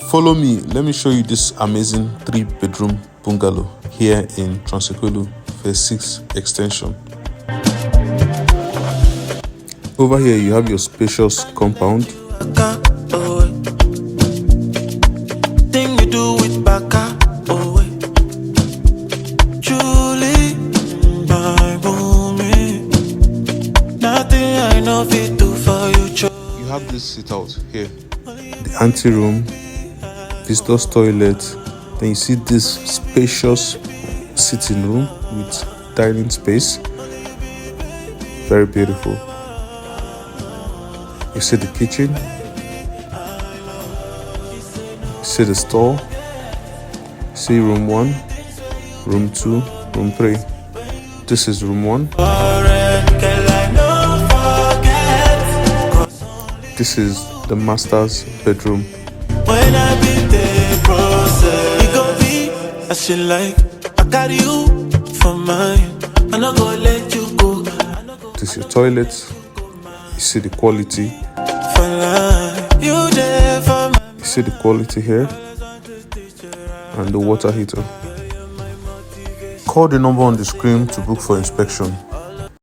Follow me, let me show you this amazing 3-bedroom bungalow here in Ekulu phase 6 extension. Over here you have your spacious compound. You have this sit out here, the ante room, visitor's toilet. Then you see this spacious sitting room with dining space. Very beautiful. You see the kitchen, you see the store, you see room 1, room 2, room 3. This is room 1. This is the master's bedroom. When I beat the process, it gon' be as you like. I got you for mine. I'm not gonna let you go. This is your toilet. You see the quality. For life, you there for me. You see the quality here. And the water heater. Call the number on the screen to book for inspection.